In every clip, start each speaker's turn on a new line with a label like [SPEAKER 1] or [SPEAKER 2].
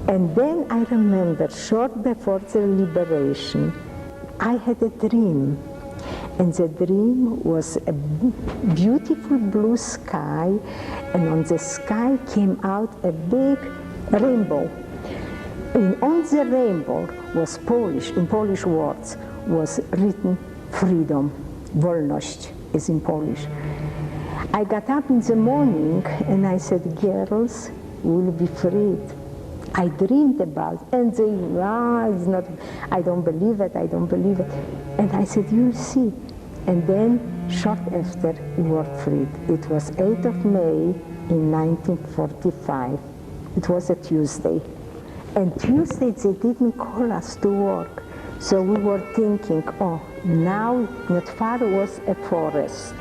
[SPEAKER 1] And then I remember, short before the liberation, I had a dream. And the dream was a beautiful blue sky, and on the sky came out a big rainbow. And on the rainbow was Polish, in Polish words, was written freedom, wolność is in Polish. I got up in the morning and I said, girls will be freed. I dreamed about it. And they, it's not, I don't believe it, I don't believe it. And I said, you'll see. And then, short after, we were freed. It was 8th of May in 1945. It was a Tuesday. And Tuesday, they didn't call us to work. So we were thinking, oh, now not far was a forest.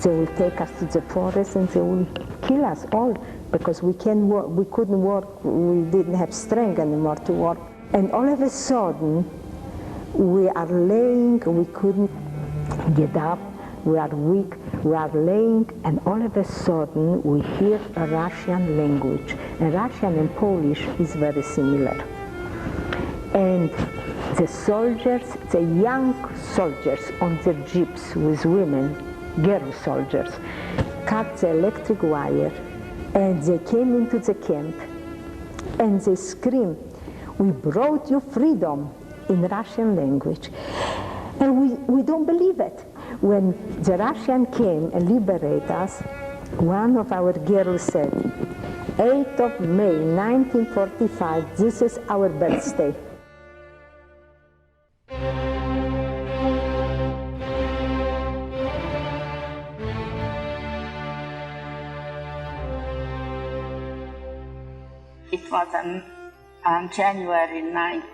[SPEAKER 1] They will take us to the forest and they will kill us all because we couldn't work, we didn't have strength anymore to work. And all of a sudden, we are laying, we couldn't get up, we are weak, we are laying, and all of a sudden we hear a Russian language. And Russian and Polish is very similar. And the soldiers, the young soldiers on the jeeps with women, girl soldiers, cut the electric wire, and they came into the camp, and they screamed, "We brought you freedom," in Russian language. And we don't believe it. When the Russian came and liberated us, one of our girls said, 8th of May, 1945, this is our birthday.
[SPEAKER 2] It was on January 20th,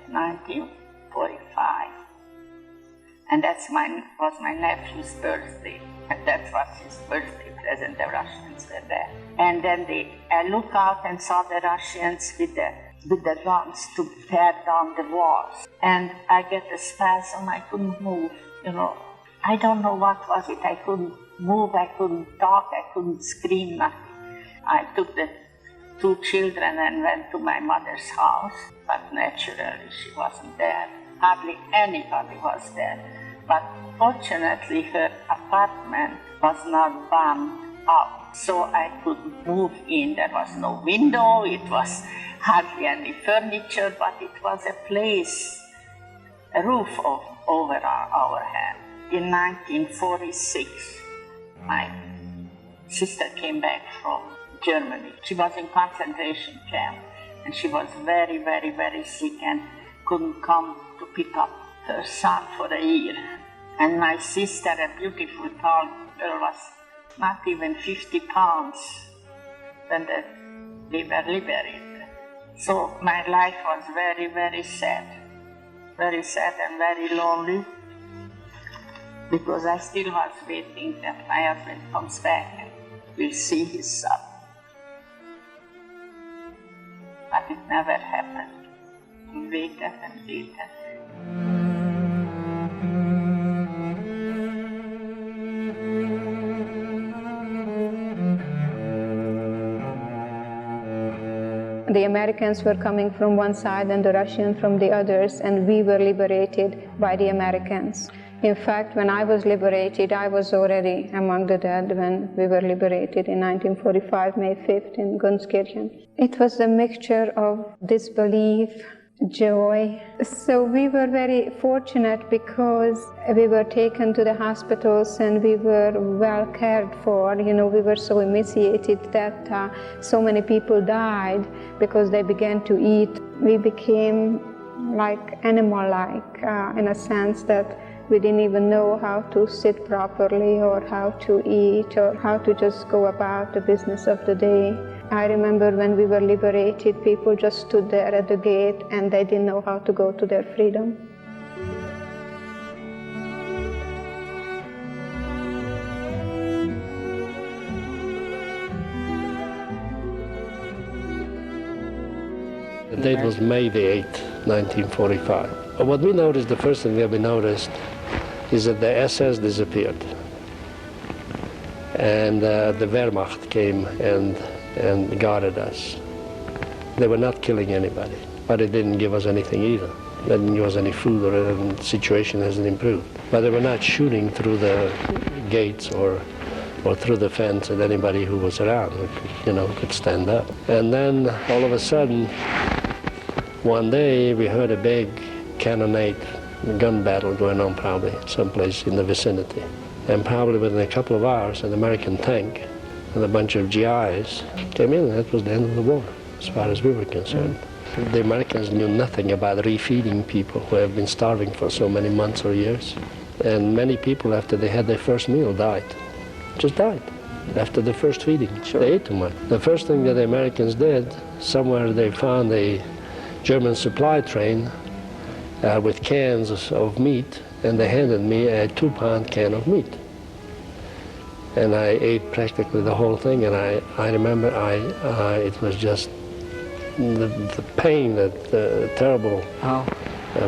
[SPEAKER 2] 1945. And that was my nephew's birthday. And that was his birthday present. The Russians were there. And then I looked out and saw the Russians with the guns to tear down the walls. And I get a spasm, I couldn't move, I don't know what was it. I couldn't move, I couldn't talk, I couldn't scream, nothing. I took the 2 children and went to my mother's house, but naturally she wasn't there. Hardly anybody was there. But fortunately her apartment was not bombed up, so I could move in. There was no window, it was hardly any furniture, but it was a place, a roof over our head. In 1946, my sister came back from Germany. She was in concentration camp, and she was very, very, very sick and couldn't come to pick up her son for a year. And my sister, a beautiful tall girl, was not even 50 pounds when they were liberated. So my life was very, very sad and very lonely, because I still was waiting that my husband comes back and will see his son. But it never happened. We waited and waited.
[SPEAKER 3] The Americans were coming from one side and the Russians from the others, and we were liberated by the Americans. In fact, when I was liberated, I was already among the dead when we were liberated in 1945, May 5th in Gunskirchen. It was a mixture of disbelief, joy. So we were very fortunate because we were taken to the hospitals and we were well cared for. We were so emaciated that so many people died because they began to eat. We became like animal-like in a sense that we didn't even know how to sit properly or how to eat or how to just go about the business of the day. I remember when we were liberated, people just stood there at the gate and they didn't know how to go to their freedom.
[SPEAKER 4] The date was May the 8th, 1945. What we noticed, the first thing that we noticed, is that the SS disappeared. And the Wehrmacht came and guarded us. They were not killing anybody, but it didn't give us anything either. They didn't give us any food, or the situation hasn't improved. But they were not shooting through the gates or through the fence at anybody who was around, who could stand up. And then all of a sudden, one day we heard a big cannonade, gun battle going on probably someplace in the vicinity. And probably within a couple of hours, an American tank and a bunch of GIs came in, and that was the end of the war, as far as we were concerned. The Americans knew nothing about refeeding people who have been starving for so many months or years. And many people, after they had their first meal, died. Just died after the first feeding. Sure. They ate too much. The first thing that the Americans did, somewhere they found a German supply train with cans of meat, and they handed me a 2-pound can of meat. And I ate practically the whole thing, and I remember it was just the pain, the terrible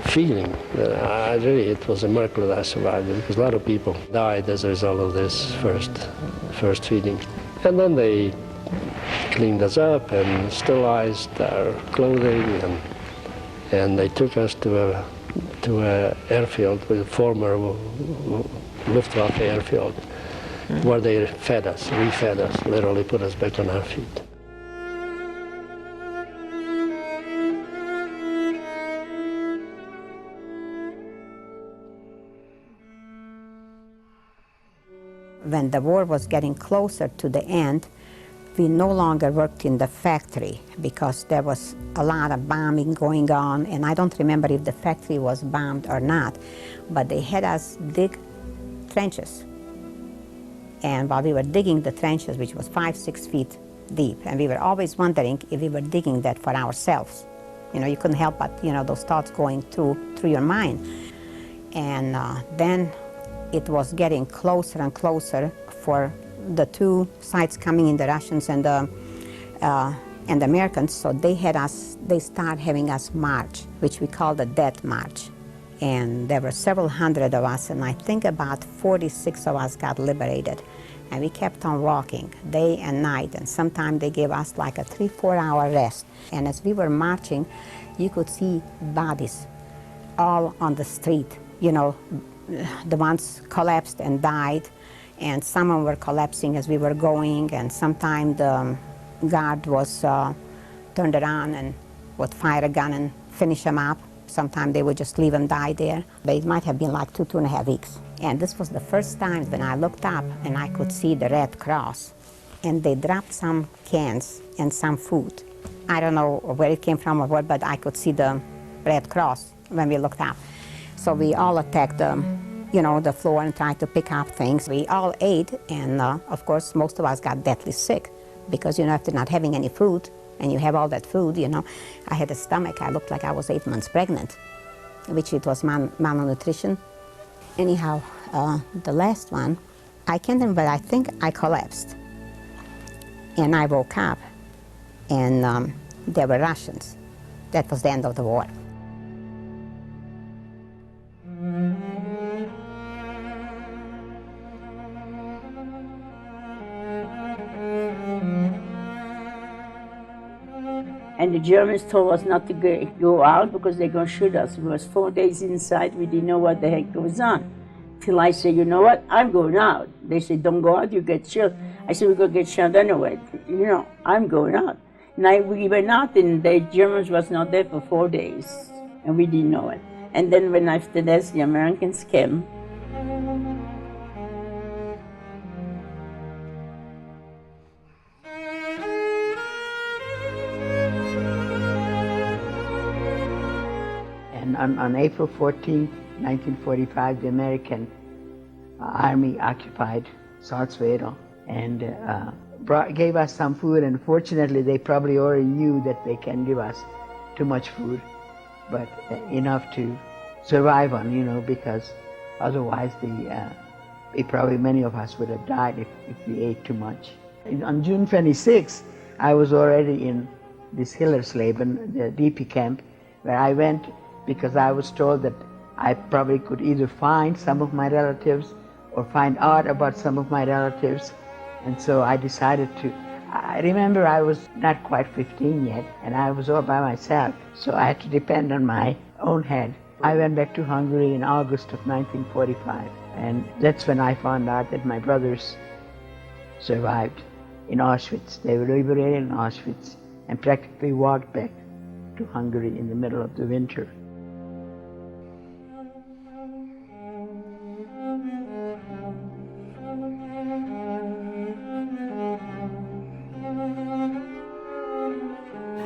[SPEAKER 4] feeling. It was a miracle that I survived it, because a lot of people died as a result of this first feeding. And then they cleaned us up and sterilized our clothing, and they took us to a airfield, with a former Luftwaffe airfield, where they fed us, refed us, literally put us back on our feet.
[SPEAKER 5] When the war was getting closer to the end, we no longer worked in the factory because there was a lot of bombing going on, and I don't remember if the factory was bombed or not, but they had us dig trenches. And while we were digging the trenches, which was 5-6 feet deep, and we were always wondering if we were digging that for ourselves. You couldn't help but, those thoughts going through your mind. And then it was getting closer and closer for the two sides coming in, the Russians and the Americans. So they started having us march, which we called the Death March. And there were several hundred of us, and I think about 46 of us got liberated. And we kept on walking day and night, and sometimes they gave us like a 3-4 hour rest. And as we were marching, you could see bodies all on the street. The ones collapsed and died, and some of them were collapsing as we were going, and sometimes the guard was turned around and would fire a gun and finish them up. Sometimes they would just leave them die there. But it might have been like 2.5 weeks. And this was the first time when I looked up and I could see the Red Cross. And they dropped some cans and some food. I don't know where it came from or what, but I could see the Red Cross when we looked up. So we all attacked the floor and tried to pick up things. We all ate, and of course, most of us got deathly sick because, after not having any food, and you have all that food, I had a stomach. I looked like I was 8 months pregnant, which it was malnutrition. Anyhow, the last one, I can't remember, but I think I collapsed. And I woke up, and there were Russians. That was the end of the war.
[SPEAKER 6] And the Germans told us not to go out because they're going to shoot us. It was 4 days inside. We didn't know what the heck goes on. Till I said, you know what, I'm going out. They said, don't go out, you get shot. I said, we're going to get shot anyway. I'm going out. And we went out, and the Germans was not there for 4 days. And we didn't know it. And then when after that, the Americans came.
[SPEAKER 7] On April 14, 1945, the American Army occupied Salzwedel and gave us some food, and fortunately they probably already knew that they can give us too much food, but enough to survive on, because otherwise probably many of us would have died if we ate too much. On June 26, I was already in this Hillersleben, the DP camp, where I went because I was told that I probably could either find some of my relatives or find out about some of my relatives. And so I decided I remember I was not quite 15 yet, and I was all by myself, so I had to depend on my own head. I went back to Hungary in August of 1945, and that's when I found out that my brothers survived in Auschwitz. They were liberated in Auschwitz and practically walked back to Hungary in the middle of the winter.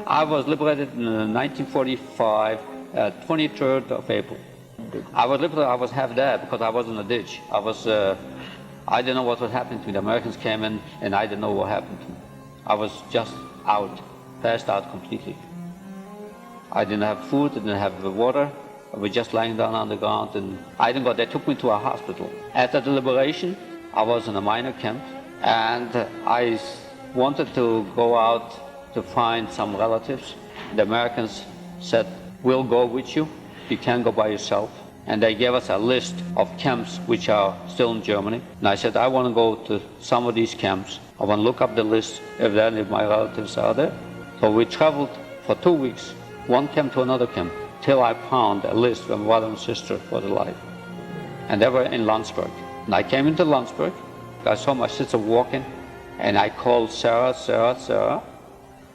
[SPEAKER 8] I was liberated in 1945, 23rd of April. I was liberated, I was half dead because I was in a ditch. I didn't know what was happening to me. The Americans came in and I didn't know what happened to me. I was just out, passed out completely. I didn't have food, I didn't have water. I was just lying down on the ground and I didn't go. They took me to a hospital. After the liberation, I was in a minor camp and I wanted to go out to find some relatives. The Americans said, we'll go with you. You can't go by yourself. And they gave us a list of camps which are still in Germany. And I said, I want to go to some of these camps. I want to look up the list if any of my relatives are there. So we traveled for 2 weeks, one camp to another camp, till I found a list of my brother and sister for the life. And they were in Landsberg. And I came into Landsberg. I saw my sister walking, and I called Sarah, Sarah, Sarah.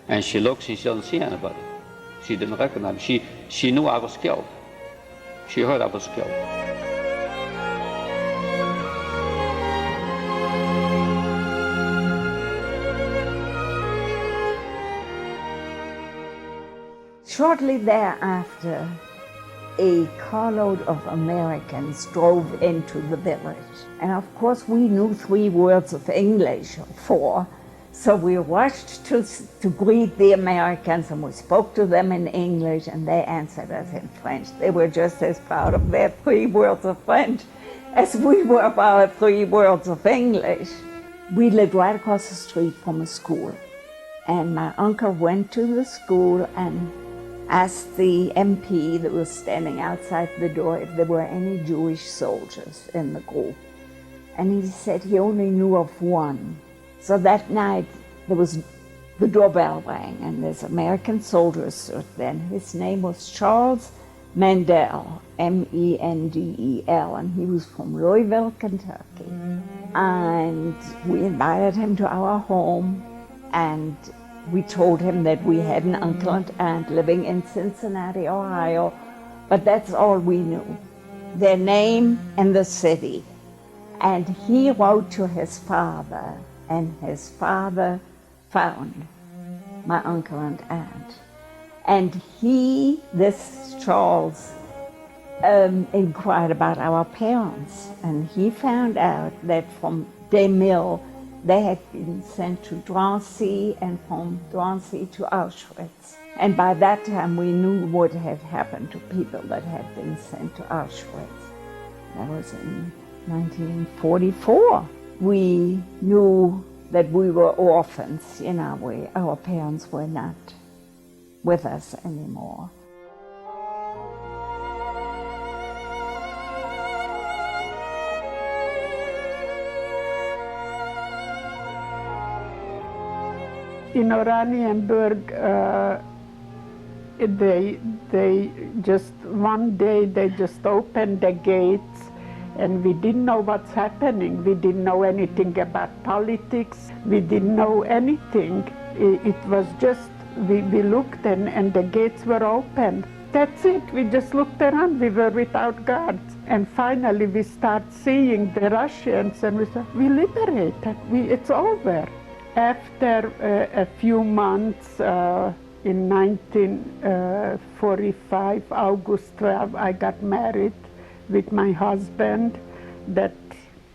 [SPEAKER 8] And she looks, she doesn't see anybody. She didn't recognize me. She knew I was killed. She heard I was killed.
[SPEAKER 6] Shortly thereafter, a carload of Americans drove into the village. And of course, we knew 3 words of English, or 4. So we rushed to greet the Americans, and we spoke to them in English, and they answered us in French. They were just as proud of their 3 words of French as we were of our 3 words of English. We lived right across the street from a school, and my uncle went to the school and asked the MP that was standing outside the door if there were any Jewish soldiers in the group. And he said he only knew of one. So that night, the doorbell rang, and this American soldier stood there. His name was Charles Mendel, M-E-N-D-E-L, and he was from Louisville, Kentucky. And we invited him to our home, and we told him that we had an uncle and aunt living in Cincinnati, Ohio, but that's all we knew, their name and the city. And he wrote to his father, and his father found my uncle and aunt. And this Charles, inquired about our parents, and he found out that from Des Milles, they had been sent to Drancy, and from Drancy to Auschwitz. And by that time, we knew what had happened to people that had been sent to Auschwitz. That was in 1944. We knew that we were orphans, our parents were not with us anymore.
[SPEAKER 9] In Oranienburg, they just one day they just opened the gates, and we didn't know what's happening. We didn't know anything about politics. We didn't know anything. It was just, we looked and the gates were open. That's it, we just looked around, we were without guards. And finally we start seeing the Russians, and we said, we liberated, it's over. After a few months, in 1945, August 12, I got married with my husband. That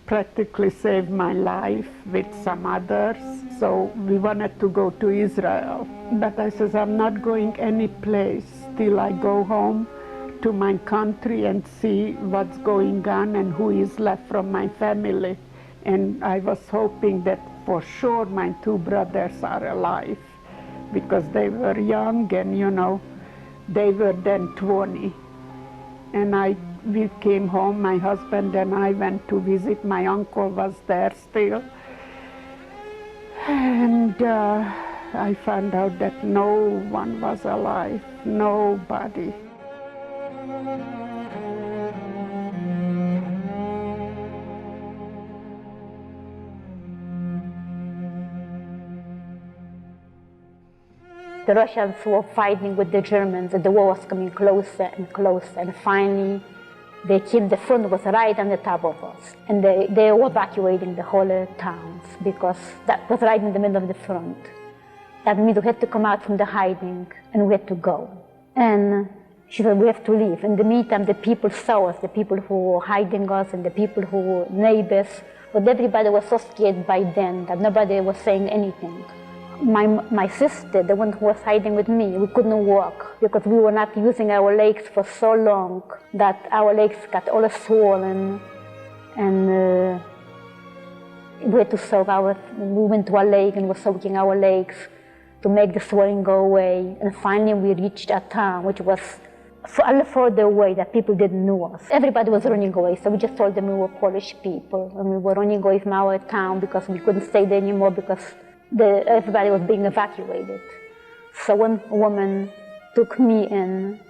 [SPEAKER 9] practically saved my life with some others. So we wanted to go to Israel. But I said, I'm not going any place till I go home to my country and see what's going on and who is left from my family. And I was hoping that for sure my 2 brothers are alive, because they were young and, they were then 20. And we came home, my husband and I went to visit. My uncle was there still. And I found out that no one was alive, nobody.
[SPEAKER 10] The Russians were fighting with the Germans, and the war was coming closer and closer, and finally they came, the front was right on the top of us, and they were evacuating the whole towns, because that was right in the middle of the front. That means we had to come out from the hiding, and we had to go. And she said, we have to leave. In the meantime, the people saw us, the people who were hiding us, and the people who were neighbors, but everybody was so scared by then that nobody was saying anything. My sister, the one who was hiding with me, we couldn't walk because we were not using our legs for so long that our legs got all swollen, and we had to soak we went to a lake and were soaking our legs to make the swelling go away. And finally we reached a town which was a little further away that people didn't know us. Everybody was running away, so we just told them we were Polish people, and we were running away from our town because we couldn't stay there anymore because everybody was being evacuated. So one woman took me in.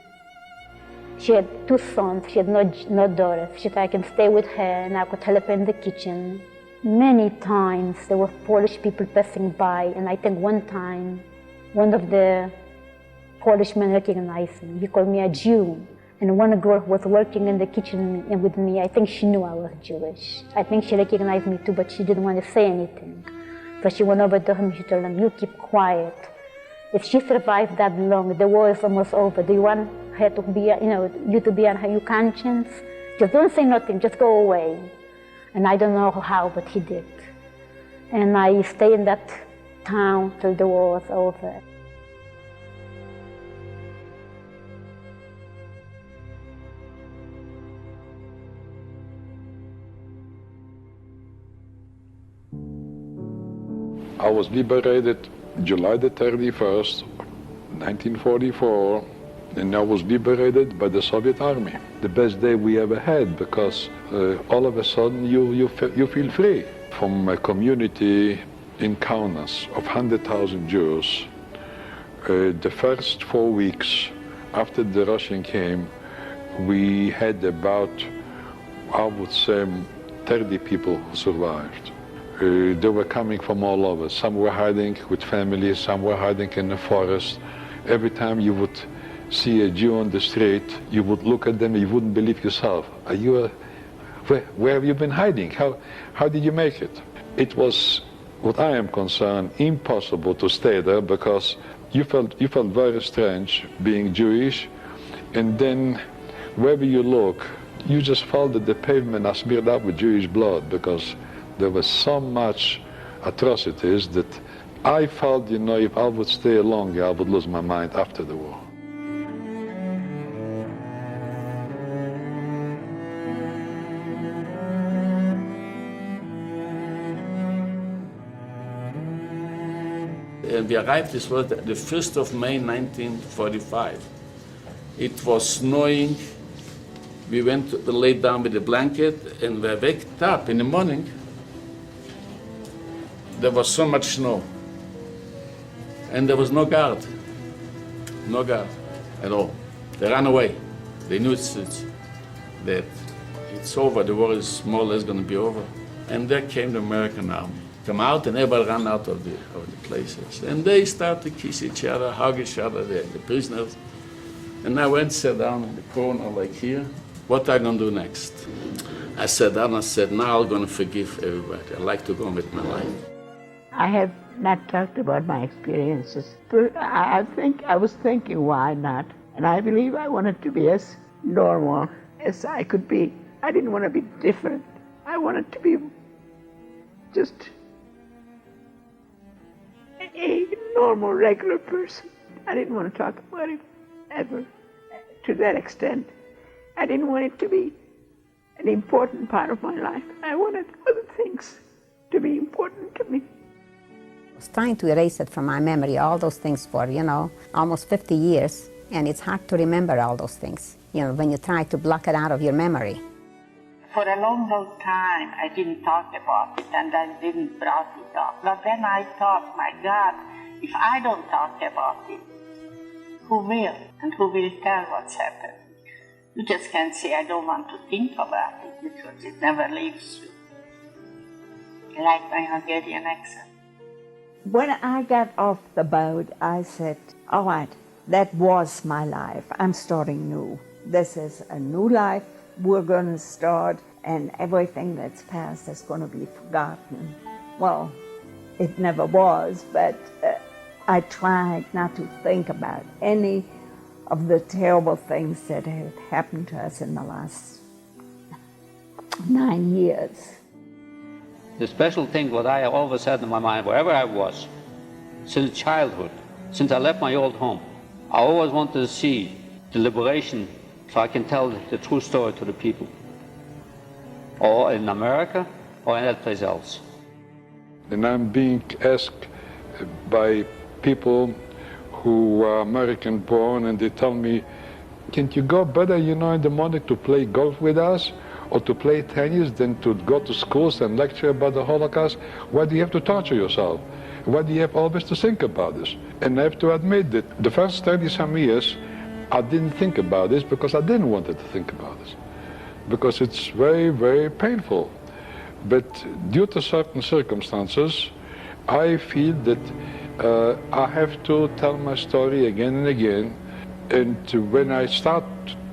[SPEAKER 10] She had 2 sons, she had no daughters. She said I can stay with her and I could help her in the kitchen. Many times there were Polish people passing by, and I think one time one of the Polish men recognized me. He called me a Jew. And one girl who was working in the kitchen with me, I think she knew I was Jewish. I think she recognized me too, but she didn't want to say anything. So she went over to him, she told him, you keep quiet. If she survived that long, the war is almost over. Do you want her to be, you to be on your conscience? Just don't say nothing, just go away. And I don't know how, but he did. And I stayed in that town till the war was over.
[SPEAKER 11] I was liberated July the 31st, 1944, and I was liberated by the Soviet Army. The best day we ever had, because all of a sudden you feel free. From a community in Kaunas of 100,000 Jews, the first 4 weeks after the Russian came, we had about, I would say, 30 people who survived. They were coming from all over. Some were hiding with families, some were hiding in the forest. Every time you would see a Jew on the street, you would look at them and you wouldn't believe yourself. Where have you been hiding? How did you make it? It was, what I am concerned, impossible to stay there, because you felt very strange being Jewish, and then wherever you look, you just felt that the pavement are smeared up with Jewish blood, because there was so much atrocities that I felt, if I would stay longer, I would lose my mind after the war.
[SPEAKER 12] And we arrived, this was the 1st of May 1945. It was snowing. We went to lay down with a blanket, and we waked up in the morning. There was so much snow, and there was no guard at all. They ran away. They knew that it's over, the war is more or less going to be over. And there came the American army. Come out, and everybody ran out of the places. And they started to kiss each other, hug each other, the prisoners. And I went, sat down in the corner like here. What am I going to do next? I sat down and said, now I'm going to forgive everybody. I'd like to go on with my life.
[SPEAKER 7] I have not talked about my experiences. I was thinking, why not? And I believe I wanted to be as normal as I could be. I didn't want to be different. I wanted to be just a normal, regular person. I didn't want to talk about it ever to that extent. I didn't want it to be an important part of my life. I wanted other things to be important to me.
[SPEAKER 5] I was trying to erase it from my memory, all those things for, almost 50 years, and it's hard to remember all those things, when you try to block it out of your memory.
[SPEAKER 2] For a long, long time, I didn't talk about it and I didn't brought it up. But then I thought, my God, if I don't talk about it, who will? And who will tell what's happened? You just can't say, I don't want to think about it, because it never leaves you. I like my Hungarian accent.
[SPEAKER 13] When I got off the boat, I said, all right, that was my life. I'm starting new. This is a new life we're going to start, and everything that's past is going to be forgotten. Well, it never was, but I tried not to think about any of the terrible things that had happened to us in the last 9 years.
[SPEAKER 8] The special thing, what I always had in my mind, wherever I was, since childhood, since I left my old home, I always wanted to see the liberation so I can tell the true story to the people, or in America, or any place else.
[SPEAKER 11] And I'm being asked by people who are American born, and they tell me, can't you go better, in the morning to play golf with us or to play tennis than to go to schools and lecture about the Holocaust? Why do you have to torture yourself? Why do you have always to think about this? And I have to admit that the first 30-some years, I didn't think about this because I didn't want to think about this, because it's very, very painful. But due to certain circumstances, I feel that I have to tell my story again and again. And when I start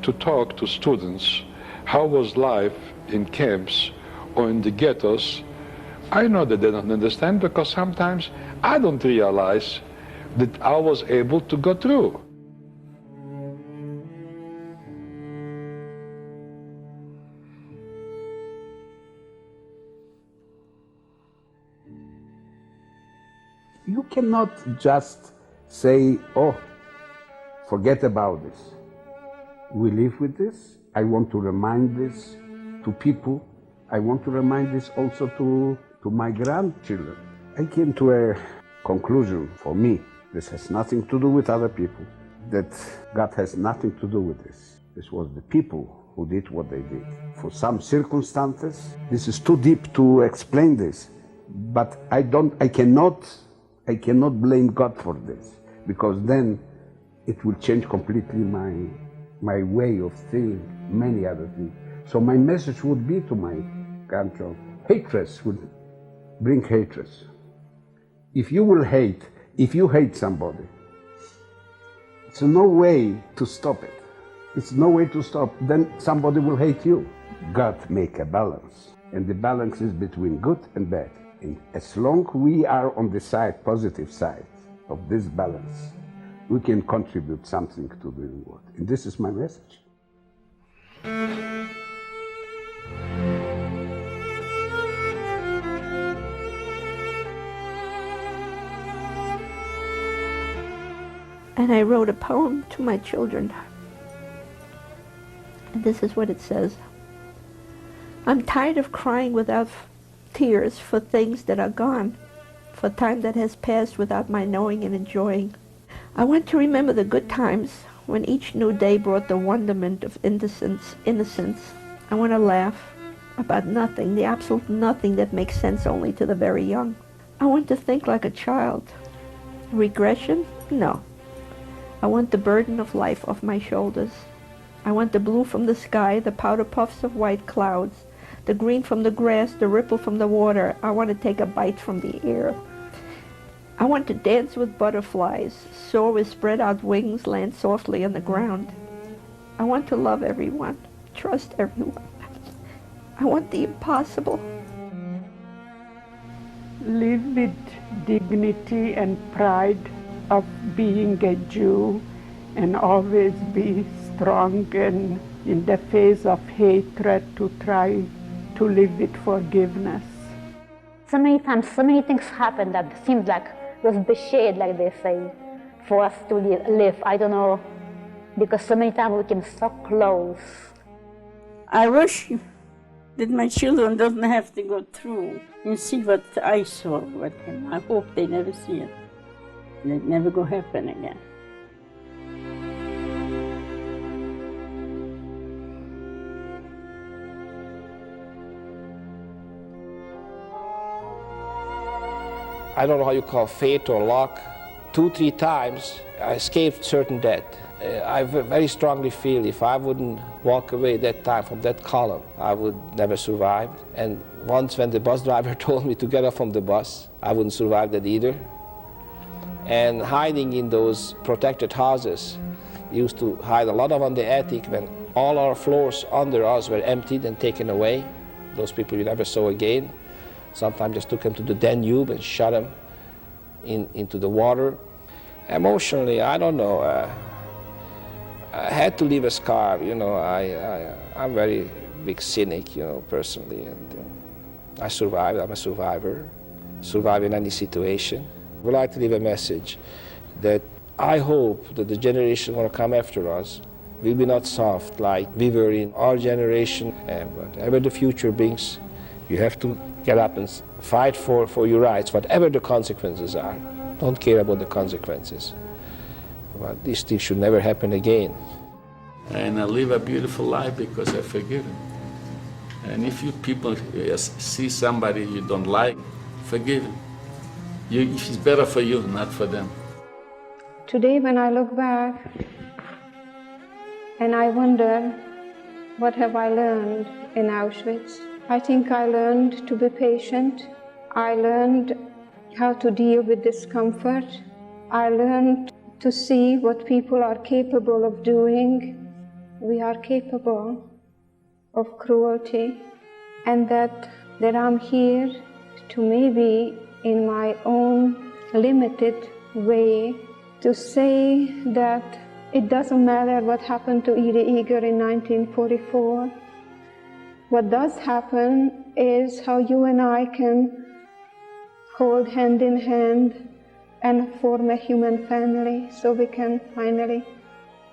[SPEAKER 11] to talk to students, how was life in camps or in the ghettos, I know that they don't understand, because sometimes I don't realize that I was able to go through.
[SPEAKER 14] You cannot just say, oh, forget about this. We live with this. I want to remind this to people. I want to remind this also to my grandchildren. I came to a conclusion for me. This has nothing to do with other people, that God has nothing to do with this. This was the people who did what they did. For some circumstances, this is too deep to explain this, but I cannot blame God for this, because then it will change completely my way of seeing many other things. So my message would be to my grandchildren, hatred would bring hatred. If you hate somebody, it's no way to stop it. It's no way to stop. Then somebody will hate you. God make a balance, and the balance is between good and bad. And as long we are on the positive side of this balance, we can contribute something to the world. And this is my message.
[SPEAKER 15] And I wrote a poem to my children. And this is what it says. I'm tired of crying without tears for things that are gone, for time that has passed without my knowing and enjoying. I want to remember the good times when each new day brought the wonderment of innocence. I want to laugh about nothing, the absolute nothing that makes sense only to the very young. I want to think like a child. Regression? No. I want the burden of life off my shoulders. I want the blue from the sky, the powder puffs of white clouds, the green from the grass, the ripple from the water. I want to take a bite from the air. I want to dance with butterflies, soar with spread out wings, land softly on the ground. I want to love everyone, trust everyone. I want the impossible.
[SPEAKER 9] Live with dignity and pride of being a Jew, and always be strong and in the face of hatred to try to live with forgiveness.
[SPEAKER 10] So many times, so many things happen that seems like was betrayed, like they say, for us to live. I don't know, because so many times we came so close.
[SPEAKER 6] I wish that my children don't have to go through and see what I saw with him. I hope they never see it. And it never go happen again.
[SPEAKER 16] I don't know how you call fate or luck, 2-3 times I escaped certain death. I very strongly feel if I wouldn't walk away that time from that column, I would never survive. And once when the bus driver told me to get off from the bus, I wouldn't survive that either. And hiding in those protected houses, used to hide a lot of on the attic when all our floors under us were emptied and taken away. Those people you never saw again. Sometimes just took them to the Danube and shot them into the water. Emotionally, I don't know. I had to leave a scar. You know, I'm a very big cynic, you know, personally, and I survived. I'm a survivor. Survive in any situation. I would like to leave a message that I hope that the generation going to come after us will be not soft like we were in our generation. And whatever the future brings, you have to get up and fight for your rights, whatever the consequences are. Don't care about the consequences. But these things should never happen again.
[SPEAKER 12] And I live a beautiful life because I forgive him. And if you people see somebody you don't like, forgive him. It's better for you, not for them.
[SPEAKER 3] Today when I look back and I wonder, what have I learned in Auschwitz? I think I learned to be patient. I learned how to deal with discomfort. I learned to see what people are capable of doing. We are capable of cruelty, and that I'm here to maybe in my own limited way to say that it doesn't matter what happened to Iri Eger in 1944. What does happen is how you and I can hold hand in hand and form a human family so we can finally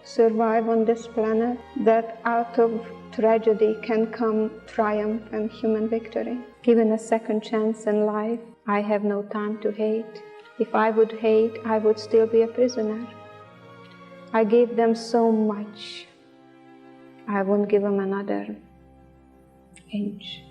[SPEAKER 3] survive on this planet, that out of tragedy can come triumph and human victory. Given a second chance in life, I have no time to hate. If I would hate, I would still be a prisoner. I gave them so much, I won't give them another inch.